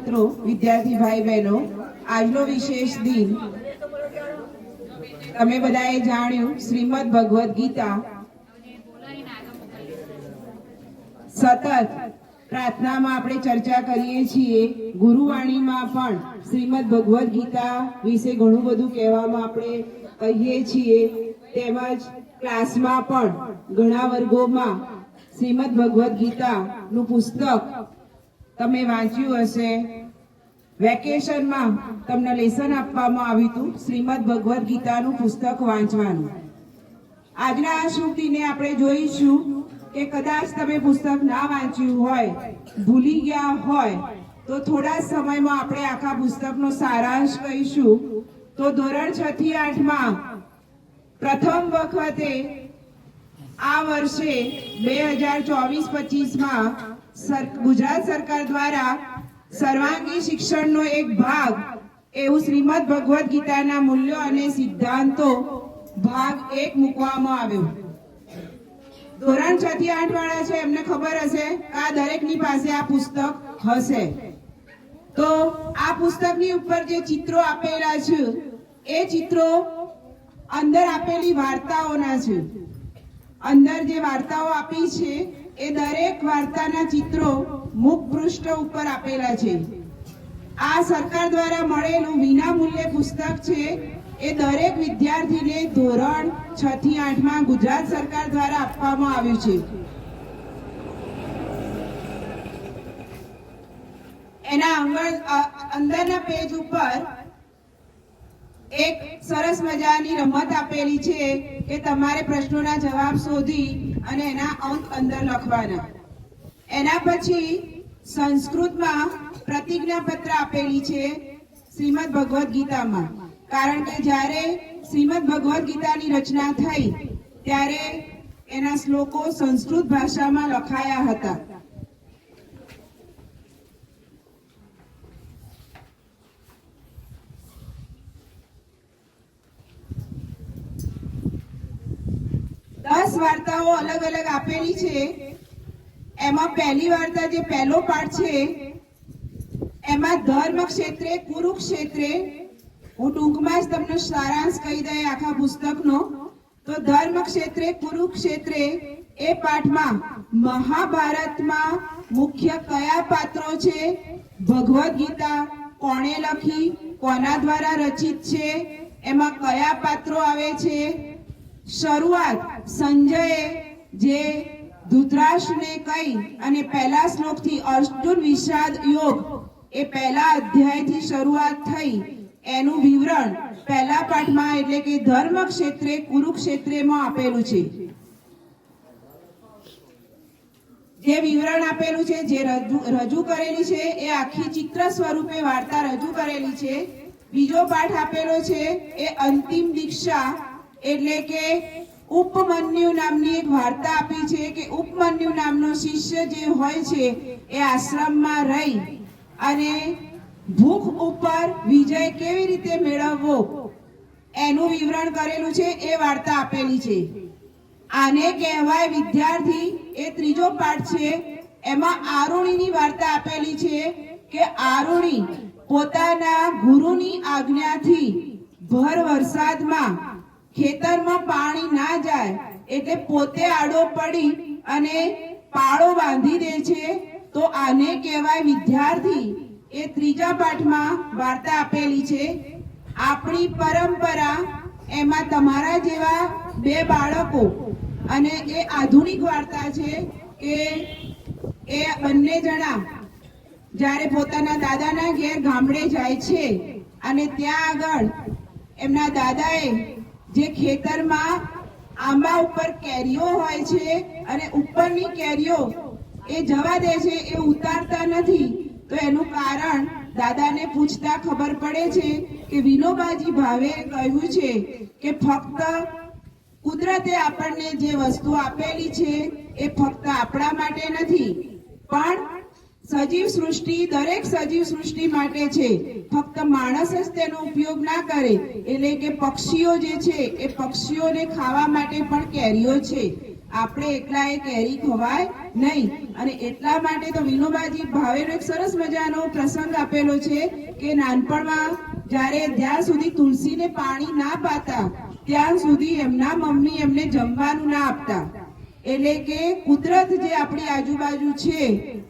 મિત્રો, વિદ્યાર્થી ભાઈ બહેનો, આજનો વિશેષ દિન તમે બધાએ જાણ્યું, શ્રીમદ ભગવદ ગીતા સતત પ્રાર્થનામાં આપણે ચર્ચા કરીએ છીએ. ગુરુવાણીમાં પણ શ્રીમદ ભગવદ ગીતા વિશે ઘણું બધું કહેવામાં આપણે કહીએ છીએ. તેમજ ક્લાસમાં પણ ઘણા વર્ગોમાં શ્રીમદ ભગવદ ગીતાનું પુસ્તક તમે વાંચ્યું હશે. વેકેશનમાં તમને લેસન આપવામાં આવ્યું હતું શ્રીમદ ભગવદ ગીતાનું પુસ્તક વાંચવાનું. આજના આ શ્રુતિને આપણે જોઈશું કે કદાચ તમે પુસ્તક ના વાંચ્યું હોય, ભૂલી ગયા હોય, તો થોડા સમયમાં આપણે આખા પુસ્તકનો સારાંશ કહીશું. તો ધોરણ 6 થી 8 માં પ્રથમ વખતે આ વર્ષે 2024-25 માં ગુજરાત સરકાર દ્વારા સર્વાંગી શિક્ષણનો એક ભાગ એવું શ્રીમદ ભગવદ ગીતાના મૂલ્યો અને સિદ્ધાંતો ભાગ 1 મૂકવામાં આવ્યો. ધોરણ 6 થી 8 વાળા છે એમને ખબર હશે કે આ દરેકની પાસે આ પુસ્તક હશે. તો આ પુસ્તકની ઉપર જે ચિત્રો આપેલા છે એ ચિત્રો અંદર આપેલી વાર્તાઓના છે. અંદર જે વાર્તાઓ આપી છે એ દરેક વાર્તાના ચિત્રો મુખ પૃષ્ઠ ઉપર આપેલા છે. આ સરકાર દ્વારા મળેલું વિના મૂલ્યે પુસ્તક છે. એ દરેક વિદ્યાર્થીને ધોરણ 6 થી 8 માં ગુજરાત સરકાર દ્વારા આપવામાં આવ્યું છે. એના અંદરના પેજ ઉપર એક સરસ મજાની રમત આપેલી છે કે તમારે પ્રશ્નોના જવાબ શોધી અને એના અંક અંદર લખવાના. એના પછી સંસ્કૃતમાં પ્રતિજ્ઞા પત્ર આપેલી છે શ્રીમદ ભગવદ ગીતામાં. કારણ કે જ્યારે શ્રીમદ ભગવદ ગીતાની રચના થઈ ત્યારે એના શ્લોકો સંસ્કૃત ભાષામાં લખાયા હતા. વાર્તાઓ અલગ અલગ આપેલી છે. એમાં પહેલી વાર્તા જે પહેલો પાઠ છે એમાં ધર્મ ક્ષેત્રે કુરુક્ષેત્રે, હું ટૂંકમાં જ તમને સારાંશ કહી દઈએ આખા પુસ્તકનો. તો ધર્મ ક્ષેત્રે કુરુક્ષેત્રે એ પાઠમાં મહાભારતમાં મુખ્ય કયા પાત્રો છે, ભગવદ ગીતા કોણે લખી, કોના દ્વારા રચિત છે, એમાં કયા પાત્રો આવે છે. શરૂઆત સંજયે જે ધૃતરાષ્ટ્રને કહી અને પહેલા શ્લોકથી અર્જુન વિષાદ યોગ એ પહેલા અધ્યાયથી શરૂઆત થઈ એનું વિવરણ પહેલા પાઠમાં એટલે કે ધર્મ ક્ષેત્રે કુરુક્ષેત્રમાં આપેલું છે. જે વિવરણ આપેલું છે, જે રજૂ કરેલી છે એ આખી ચિત્ર સ્વરૂપે વાર્તા રજૂ કરેલી છે. બીજો પાઠ આપેલો છે એ અંતિમ દીક્ષા એટલે કે ઉપમન્યુ નામની એક વાર્તા આપી છે કે ઉપમન્યુ નામનો શિષ્ય જે હોય છે એ આશ્રમમાં રહી અને ભૂખ ઉપર વિજય કેવી રીતે મેળવવો એનું વિવરણ કરેલું છે. એ વાર્તા આપેલી છે. આને કહેવાય વિદ્યાર્થી. એ ત્રીજો પાઠ છે. એમાં આરુણીની વાર્તા આપેલી છે કે આરુણી પોતાના ગુરુની આજ્ઞાથી ભર વરસાદમાં ખેતરમાં પાણી ના જાય એટલે પોતે આડો પડી અને પાળો બાંધી દે છે. તો આને કહેવાય વિદ્યાર્થી. એ ત્રીજા પાઠમાં વાર્તા આપેલી છે. આપણી પરંપરા એમાં તમારા જેવા બે બાળકો અને એ આધુનિક વાર્તા છે કે એ બંને જણા જ્યારે પોતાના દાદાના ઘેર ગામડે જાય છે અને ત્યાં આગળ એમના દાદાએ જે ખેતરમાં આંબા ઉપર કેરીઓ હોય છે અને ઉપરની કેરીઓ એ જવા દે છે, એ ઉતારતા નથી. તો એનું કારણ દાદાને પૂછતા ખબર પડે છે કે વિનોબાજી ભાવે કહ્યું છે કે ફક્ત કુદરતે આપણને જે વસ્તુ આપેલી છે એ ફક્ત આપણા માટે નથી, પણ સજીવ સૃષ્ટિ દરેક સજીવ સૃષ્ટિ માટે છે. ફક્ત માણસ જ તેનો ઉપયોગ ના કરે. એટલે કે પક્ષીઓ જે છે એ પક્ષીઓને ખાવા માટે પણ કેરીઓ છે. આપણે એકલા એ કેરી ખવાય નહીં. અને એટલા માટે તો વિનોબાજી ભાવેનો એક સરસ મજાનો પ્રસંગ આપેલો છે કે નાનપણમાં જ્યારે જ્યાં સુધી તુલસીને પાણી ના પાતા ત્યાં સુધી એમના મમ્મી એમને જમવાનું ના આપતા. એટલે કે કુદરત જે આપણી આજુબાજુ છે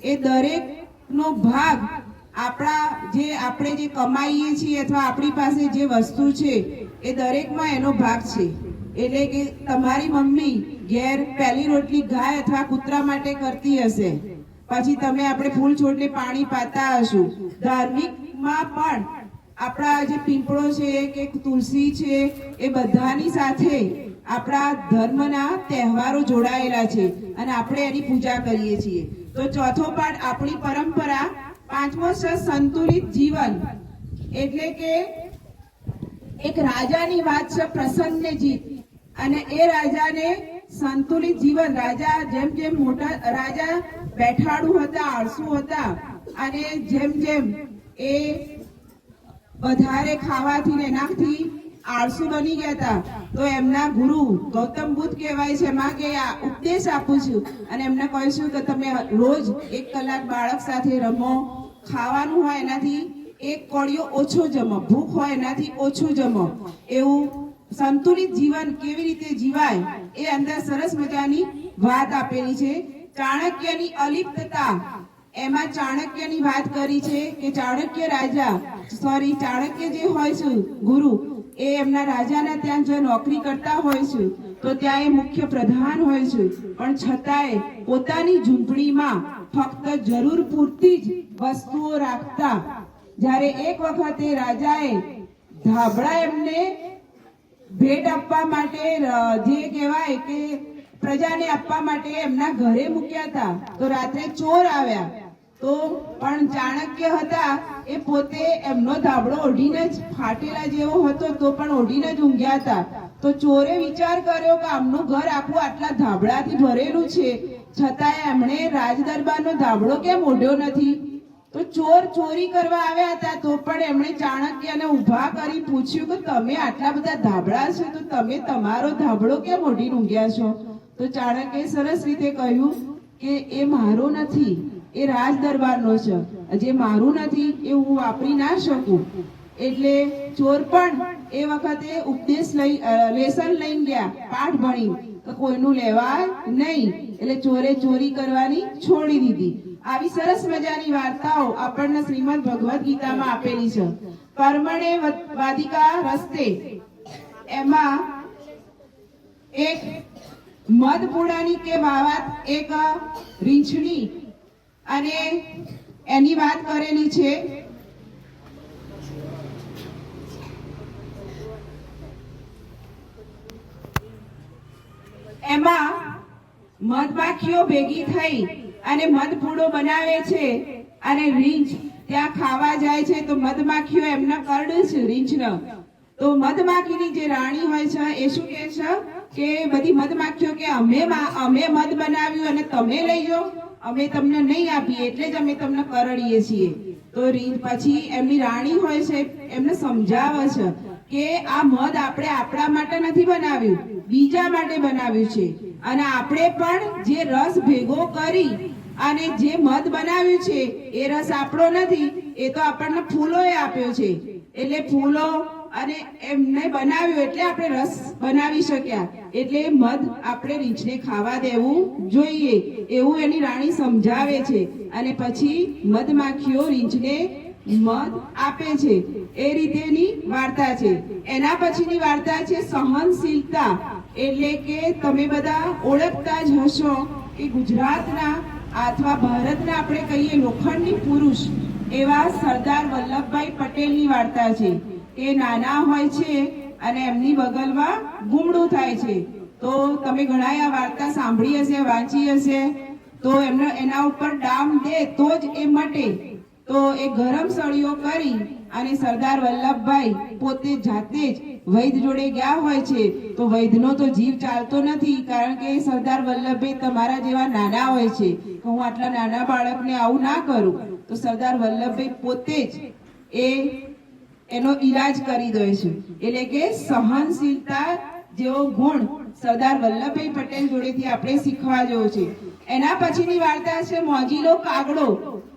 એ દરેકનો ભાગ આપણે જે કમાઈએ છીએ અથવા આપણી પાસે જે વસ્તુ છે એ દરેકમાં એનો ભાગ છે. એટલે કે તમારી મમ્મી ઘેર પહેલી રોટલી ગાય અથવા કૂતરા માટે કરતી હશે, પછી તમે આપણે ફૂલ છોડને પાણી પાતા હશું. ધાર્મિકમાં પણ આપણા જે પીપળો છે કે તુલસી છે એ બધાની સાથે આપણા ધર્મના તહેવારો જોડાયેલા છે અને આપણે એની પૂજા કરીએ છીએ. તો ચોથો પાઠ આપણી પરંપરા. પાંચમો છે સંતુલિત જીવન. એટલે કે એક રાજાની વાત છે પ્રસન્ન જીત, અને એ રાજાને સંતુલિત જીવન. રાજા જેમ જેમ મોટા રાજા બેઠાડુ હતા, આળસુ હતા, અને જેમ જેમ એ વધારે ખાવાથી ને એનાથી આળસુ બની ગયા હતા, તો એમના ગુરુ ગૌતમ બુદ્ધ કહેવાય છે એમાં કે ઉપદેશ આપું છું અને એમને કહીશું કે તમે રોજ 1 કલાક બાળક સાથે રમો, ખાવાનું હોય એનાથી 1 કોળિયો ઓછો જમો, ભૂખ હોય એનાથી ઓછું જમો. એવું સંતુલિત જીવન કેવી રીતે જીવાય એ અંદર સરસ મજાની વાત આપેલી છે. ચાણક્યની અલિપ્તતા, એમાં ચાણક્યની વાત કરી છે કે ચાણક્ય જે હોય છે ગુરુ, એ એમના રાજાના ત્યાં જો નોકરી કરતા હોય છે તો ત્યાં એ મુખ્ય પ્રધાન હોય છે, પણ છતાંય પોતાની ઝૂંપડીમાં ફક્ત જરૂર પૂરતી જ વસ્તુઓ રાખતા. જ્યારે એક વખતે રાજાએ ધાબળા એમને ભેટ આપવા માટે, જે કહેવાય કે પ્રજાને આપવા માટે એમના ઘરે મૂક્યા હતા, તો રાત્રે ચોર આવ્યા. તો પણ ચાણક્ય હતા એ પોતે એમનો ધાબળો ઓઢીને જ ફાટેલા જેવો હતો તો પણ ઓઢીને જ ઊંઘ્યા હતા. તો ચોરે વિચાર કર્યો કે આમનું ઘર આખું આટલા ધાબળાથી ભરેલું છે, છતાંય એમણે રાજદરબારનો ધાબળો કેમ ઓઢ્યો નથી? તો ચોર ચોરી કરવા આવ્યા હતા તો પણ એમણે ચાણક્યને ઊભા કરી પૂછ્યું કે તમે આટલા બધા ધાબળા છે તો તમે તમારો ધાબળો કેમ ઓઢીને ઊંઘ્યા છો? તો ચાણક્યએ સરસ રીતે કહ્યું કે એ મારો નથી, એ રાજ દરબારનો છે, જે મારું નથી એ હું વાપરી ના શકું. એટલે ચોર પણ એ વખતે ઉપદેશ લેસન લઈને ગયા, પાઠ ભણી તો કોઈનું લેવાય નહીં. એટલે ચોરે ચોરી કરવાની છોડી દીધી. આવી સરસ મજાની વાર્તાઓ આપણને શ્રીમદ ભગવદ ગીતામાં આપેલી છે. કર્મણે વાધિકા રસ્તે, એમાં એક મધપુડાની કે વાત, એક રીંછણી અને એની વાત કરેલી છે. એમાં મધમાખીઓ ભેગી થઈ અને મધપૂડો બનાવે છે અને રીંછ ત્યાં ખાવા જાય છે તો મધમાખીઓ એમને કરડે છે રીંછને. તો મધમાખીની જે રાણી હોય છે એ શું કહે છે કે બધી મધમાખીઓ કે અમે મધ બનાવ્યું અને તમે લઈ જાઓ, અમે તમને નહીં આપીએ એટલે જ અમે તમને કરડીએ છીએ. તો પછી એમની રાણી હોય છે એમને સમજાવે છે કે આ મધ આપણે આપણા માટે નથી બનાવ્યું, બીજા માટે બનાવ્યું છે, અને આપણે પણ જે રસ ભેગો કરી અને જે મધ બનાવ્યું છે એ રસ આપણો નથી, એ તો આપણને ફૂલોએ આપ્યો છે. એટલે ફૂલો અને એમને બનાવ્યું એટલે આપણે રસ બનાવી શક્યા. એટલે મધ આપણે રીંછને ખાવા દેવું જોઈએ એવું એની રાણી સમજાવે છે. અને પછી મધમાખીઓ રીંછને મધ આપે છે. એ રીતેની વાર્તા છે. એના પછીની વાર્તા છે સહનશીલતા. એટલે કે તમે બધા ઓળખતા જ હશો કે ગુજરાતના અથવા ભારતના આપણે કહીએ લોખંડી પુરુષ એવા સરદાર વલ્લભભાઈ પટેલની વાર્તા છે કે નાના હોય છે અને એમની બગલમાં ગુમડું થાય છે. તો તમે ઘણા આ વાર્તા સાંભળી હશે, વાંચી હશે. તો એમને એના ઉપર ડામ દે તો જ એ મટે. તો એ ગરમ સળીઓ કરી અને સરદાર વલ્લભભાઈ પોતે જાતે જ વૈદ જોડે ગયા હોય છે. તો વૈદનો તો જીવ ચાલતો નથી, કારણ કે સરદાર વલ્લભભાઈ તમારા જેવા નાના હોય છે. હું આટલા નાના બાળકને આવું ના કરું. તો સરદાર વલ્લભભાઈ પોતે જ એનો ઈલાજ કરી દે છે. એટલે કે સહનશીલતા જેવો ગુણ સરદાર વલ્લભભાઈ પટેલ જોડેથી આપણે શીખવા જેવો છે. એના પછીની વાર્તા છે મોજીલો કાગડો.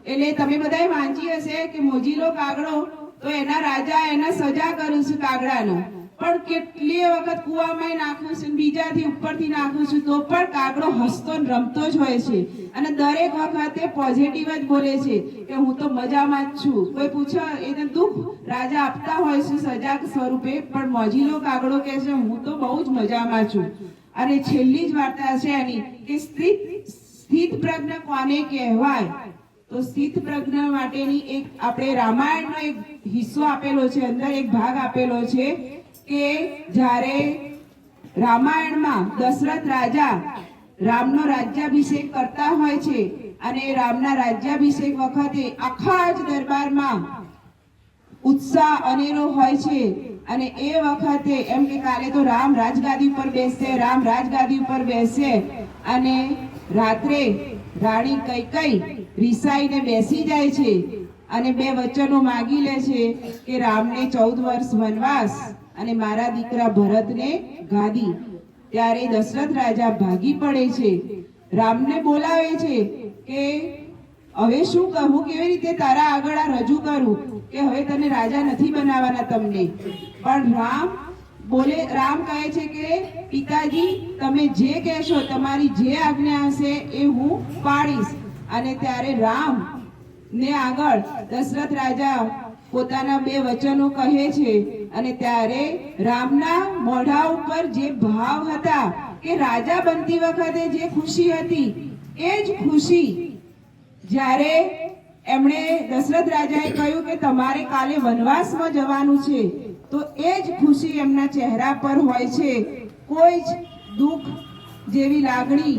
એટલે તમે બધાએ વાંચી હશે કે મોજીલો કાગડો, તો એના રાજા એને સજા કર્યું છે કાગડાનો, પણ કેટલી વખત કૂવામાં નાખ્યું છે, બીજાથી ઉપરથી નાખ્યું છે, તો પણ કાગડો હસતો ને રમતો જ હોય છે અને દરેક વખતે પોઝિટિવ જ બોલે છે કે હું તો મજામાં જ છું. કોઈ પૂછે એને દુઃખ રાજા આપતા હોય છે સજા સ્વરૂપે, પણ મોજીલો કાગડો કહે છે હું તો બહુ જ મજામાં છું. અને છેલ્લી જ વાર્તા છે એની કે સ્થિત પ્રજ્ઞ કોને કહેવાય. તો સ્થિત પ્રજ્ઞ માટેની એક આપણે રામાયણનો એક હિસ્સો આપેલો છે, અંદર એક ભાગ આપેલો છે કે જ્યારે રામાયણમાં દશરથ રાજા રામનો રાજ્યાભિષેક કરતા હોય છે અને રામના રાજ્યાભિષેક વખતે આખા જ દરબારમાં ઉત્સાહ અનેરો હોય છે અને એ વખતે એમ કે કાલે તો રામ રાજગાદી ઉપર બેસશે, રામ રાજગાદી ઉપર બેસશે. અને રાત્રે રાણી કૈકેયી રિસાઈને બેસી જાય છે અને બે વચનો માગી લે છે કે રામને 14 વર્ષ વનવાસ અને મારા દીકરા ભરતને ગાદી. ત્યારે દશરથ રાજા ભાગી પડે છે, રામને બોલાવે છે કે હવે શું કહું, કેવી રીતે તારા આગળ આ રજૂ કરું કે હવે તને રાજા નથી બનાવવાના તમને. પણ રામ કહે છે કે પિતાજી તમે જે કહેશો, તમારી જે આજ્ઞા હશે એ હું પાડીશ. અને ત્યારે રામ ને આગળ દશરથ રાજા પોતાના બે વચનો કહે છે અને ત્યારે રામના મોઢા ઉપર જે ભાવ હતા કે રાજા બનતી વખતે જે ખુશી હતી એ જ ખુશી જ્યારે એમણે દશરથ રાજાએ કહ્યું કે તમારે કાલે વનવાસમાં જવાનું છે, તો એ જ ખુશી એમના ચહેરા પર હોય છે. કોઈ જ દુઃખ જેવી લાગણી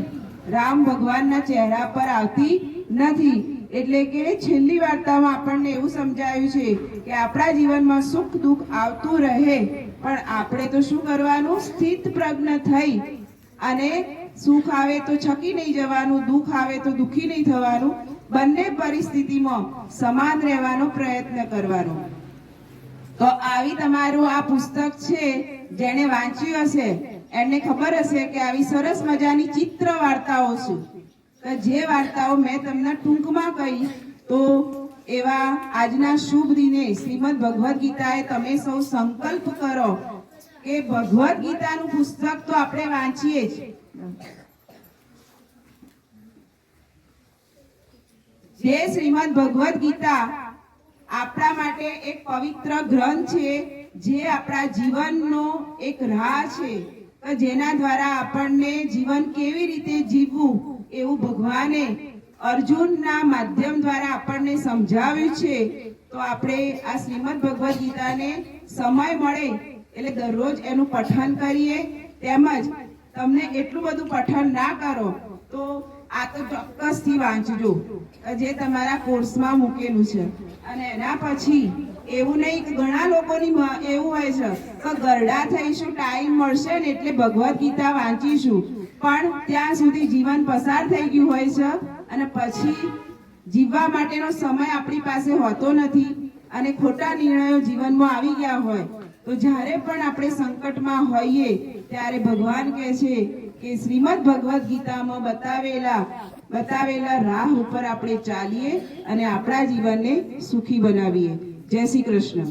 રામ ભગવાનના ચહેરા પર આવતી નથી. એટલે કે છેલ્લી વાર્તામાં આપણને એવું સમજાયું છે કે આપણા જીવનમાં સુખ દુઃખ આવતું રહે, પણ આપણે તો શું કરવાનું, સ્થિત પ્રજ્ઞ થઈ અને સુખ આવે તો છકી નહીં જવાનું, દુઃખ આવે તો દુઃખી નહીં થવાનું, બંને પરિસ્થિતિમાં સમાન રહેવાનો પ્રયત્ન કરવાનો. તો આવી તમારું આ પુસ્તક છે, જેને વાંચ્યું હશે એને ખબર હશે કે આવી સરસ મજાની ચિત્ર વાર્તાઓ છે. જે વાર્તાઓ મેં તમને ટૂંકમાં કહી, તો એવા આજના શુભ દિને શ્રીમદ ભગવદ ગીતાએ તમે સૌ સંકલ્પ કરો કે ભગવદ ગીતાનું પુસ્તક તો આપણે વાંચીએ જ. જે શ્રીમદ ભગવદ ગીતા આપણા માટે એક પવિત્ર ગ્રંથ છે, જે આપણા જીવનનો એક રાહ છે, જેના દ્વારા આપણને જીવન કેવી રીતે જીવવું એવું ભગવાને અર્જુનના માધ્યમ દ્વારા આપણને સમજાવ્યું છે. તો આપણે આ શ્રીમદ ભગવદ ગીતાને સમય મળે એટલે દરરોજ એનું પઠન કરીએ. તેમજ તમને એટલું બધું પઠન ના કરો તો આ તો ચોક્કસથી વાંચજો, જે તમારા કોર્સમાં મૂકેલું છે. અને એના પછી એવું નહીં કે ઘણા લોકોની એવું હોય છે કે ગરડા થઈશું, ટાઈમ મળશે ને એટલે ભગવદ ગીતા વાંચીશું, પણ ત્યાં સુધી જીવન પસાર થઈ ગયું હોય છે અને પછી જીવવા માટેનો સમય આપણી પાસે હોતો નથી અને ખોટા નિર્ણયો જીવનમાં આવી ગયા હોય. તો જ્યારે પણ આપણે સંકટમાં હોઈએ ત્યારે ભગવાન કહે છે કે શ્રીમદ ભગવદ ગીતામાં બતાવેલા રાહ ઉપર આપણે ચાલીએ અને આપણા જીવનને સુખી બનાવીએ. જય શ્રી કૃષ્ણ.